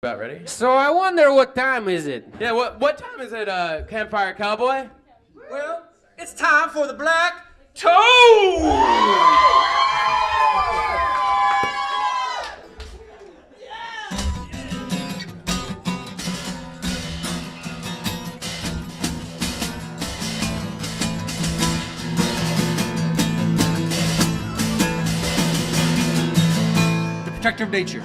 About ready? So I wonder what time is it? Yeah, what time is it, Campfire Cowboy? Well, it's time for the Black Toad! The protector of nature.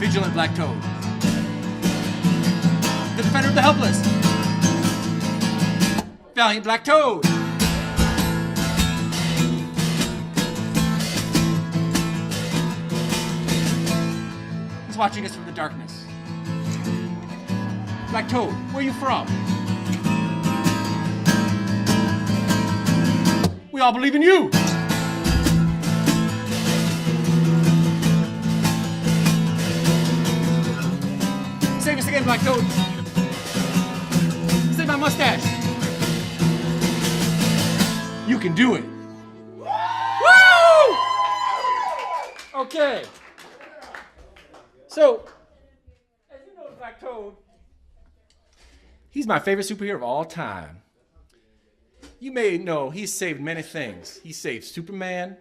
Vigilant Black Toad. The defender of the helpless. Valiant Black Toad. He's watching us from the darkness. Black Toad, where are you from? We all believe in you. Save us again, Black Toad. Save my mustache. You can do it. Woo! Okay. So, as you know, Black Toad, he's my favorite superhero of all time. You may know he's saved many things. He saved Superman.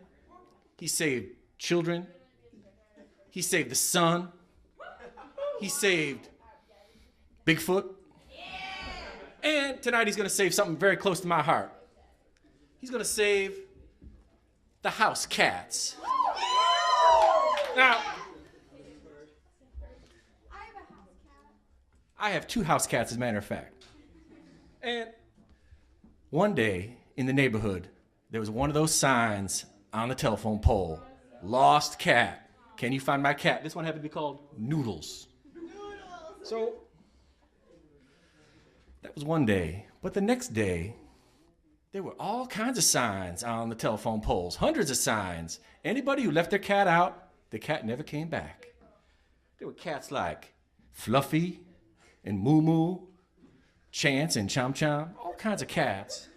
He saved children. He saved the sun. He saved Bigfoot. And tonight he's going to save something very close to my heart. He's going to save the house cats. Now, I have two house cats, as a matter of fact. And one day in the neighborhood, there was one of those signs on the telephone pole. Lost cat. Can you find my cat? This one happened to be called Noodles. So, that was one day. But the next day, there were all kinds of signs on the telephone poles, hundreds of signs. Anybody who left their cat out, the cat never came back. There were cats like Fluffy and Moo Moo, Chance and Chom Chom, all kinds of cats.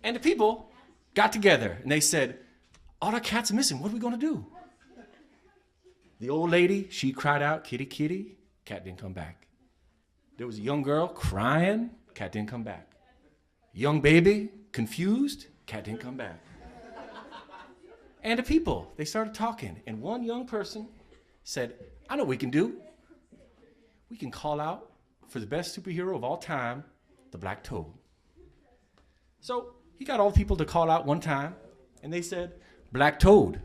And the people got together and they said, all our cats are missing, what are we gonna do? The old lady, she cried out, kitty, kitty, cat didn't come back. There was a young girl crying, cat didn't come back. Young baby, confused, cat didn't come back. And the people, they started talking, and one young person said, I know what we can do. We can call out for the best superhero of all time, the Black Toad. So he got all the people to call out one time, and they said, Black Toad,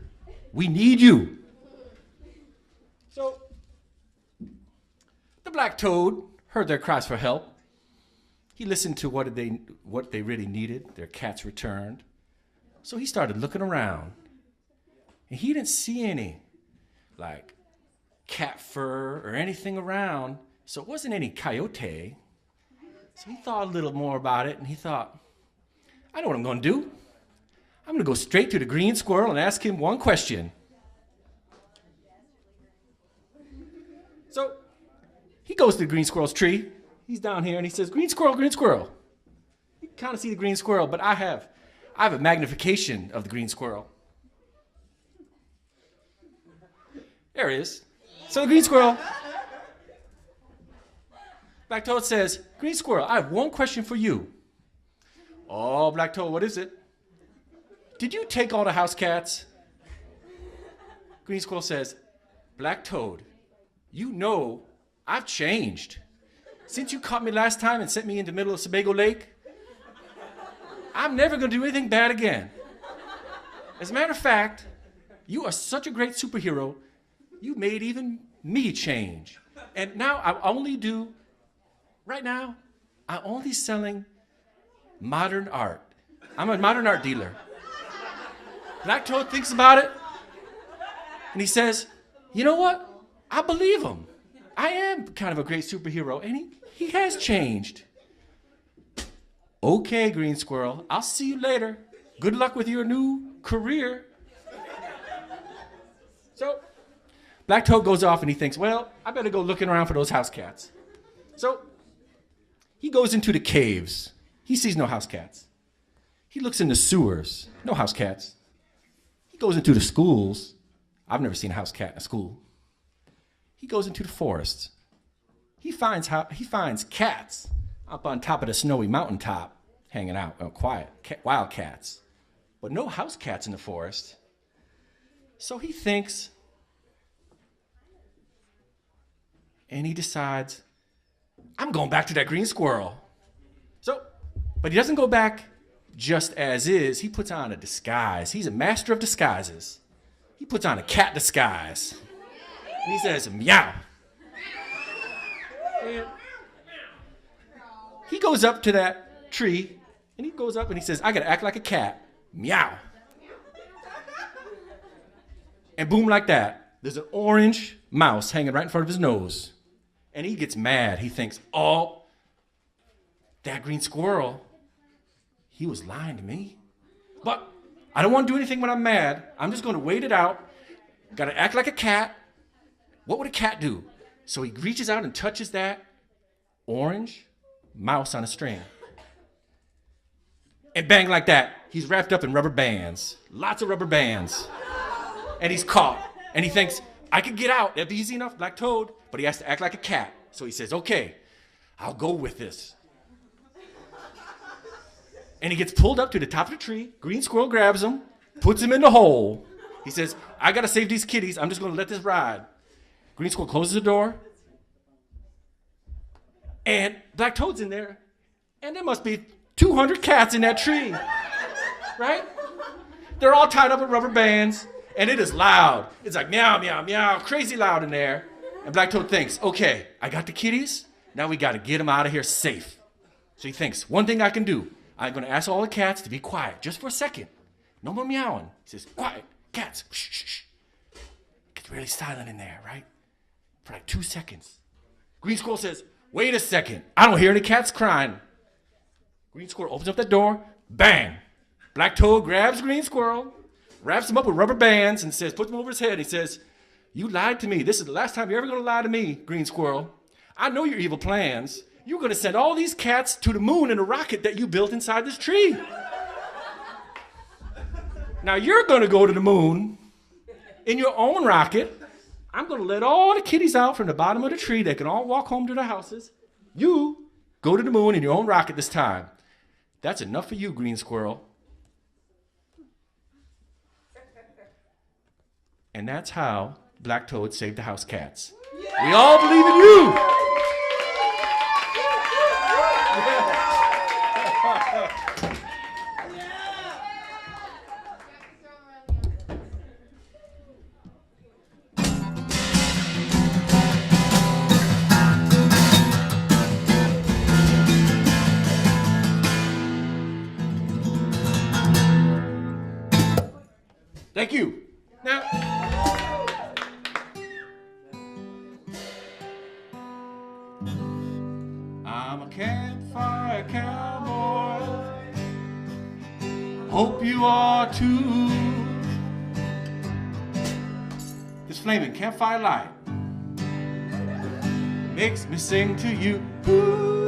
we need you. So the Black Toad heard their cries for help. He listened to what they really needed. Their cats returned. So he started looking around. And he didn't see any, like, cat fur or anything around. So it wasn't any coyote. So he thought a little more about it, and he thought, I know what I'm going to do. I'm going to go straight to the green squirrel and ask him one question. So he goes to the green squirrel's tree. He's down here and he says, green squirrel, green squirrel. You can kind of see the green squirrel, but I have a magnification of the green squirrel. There he is. So the green squirrel, Black Toad says, green squirrel, I have one question for you. Oh, Black Toad, what is it? Did you take all the house cats? Green squirrel says, Black Toad, you know I've changed. Since you caught me last time and sent me in the middle of Sebago Lake, I'm never going to do anything bad again. As a matter of fact, you are such a great superhero, you made even me change. And now right now, I'm only selling modern art. I'm a modern art dealer. Black Toad thinks about it, and he says, you know what? I believe him. I am kind of a great superhero, and he has changed. Okay, Green Squirrel, I'll see you later. Good luck with your new career. So, Black Toad goes off and he thinks, well, I better go looking around for those house cats. So, he goes into the caves. He sees no house cats. He looks in the sewers. No house cats. He goes into the schools. I've never seen a house cat in a school. He goes into the forest. He finds cats up on top of the snowy mountaintop, hanging out, quiet, wild cats. But no house cats in the forest. So he thinks, and he decides, I'm going back to that green squirrel. But he doesn't go back just as is. He puts on a disguise. He's a master of disguises. He puts on a cat disguise. And he says, meow. And he goes up to that tree, and he goes up and he says, I gotta act like a cat. Meow. And boom, like that, there's an orange mouse hanging right in front of his nose. And he gets mad. He thinks, oh, that green squirrel, he was lying to me. But I don't want to do anything when I'm mad. I'm just going to wait it out. Got to act like a cat. What would a cat do? So he reaches out and touches that orange mouse on a string. And bang, like that, he's wrapped up in rubber bands. Lots of rubber bands. And he's caught. And he thinks, I could get out. That'd be easy enough, Black Toad. But he has to act like a cat. So he says, okay, I'll go with this. And he gets pulled up to the top of the tree. Green squirrel grabs him, puts him in the hole. He says, I got to save these kitties. I'm just going to let this ride. Green squirrel closes the door. And Black Toad's in there. And there must be 200 cats in that tree. Right? They're all tied up with rubber bands. And it is loud. It's like meow, meow, meow. Crazy loud in there. And Black Toad thinks, okay, I got the kitties. Now we got to get them out of here safe. So he thinks, one thing I can do. I'm going to ask all the cats to be quiet just for a second. No more meowing. He says, quiet, cats. Shh, shh, shh. It gets really silent in there, right? For like 2 seconds. Green Squirrel says, wait a second. I don't hear any cats crying. Green Squirrel opens up that door. Bang. Black Toad grabs Green Squirrel, wraps him up with rubber bands, and says, puts him over his head. He says, you lied to me. This is the last time you're ever going to lie to me, Green Squirrel. I know your evil plans. You're going to send all these cats to the moon in a rocket that you built inside this tree. Now you're going to go to the moon in your own rocket. I'm going to let all the kitties out from the bottom of the tree. They can all walk home to their houses. You go to the moon in your own rocket this time. That's enough for you, Green Squirrel. And that's how Black Toad saved the house cats. We all believe in you. Thank you. Now, I'm a campfire cowboy. Hope you are too. This flaming campfire light makes me sing to you. Ooh.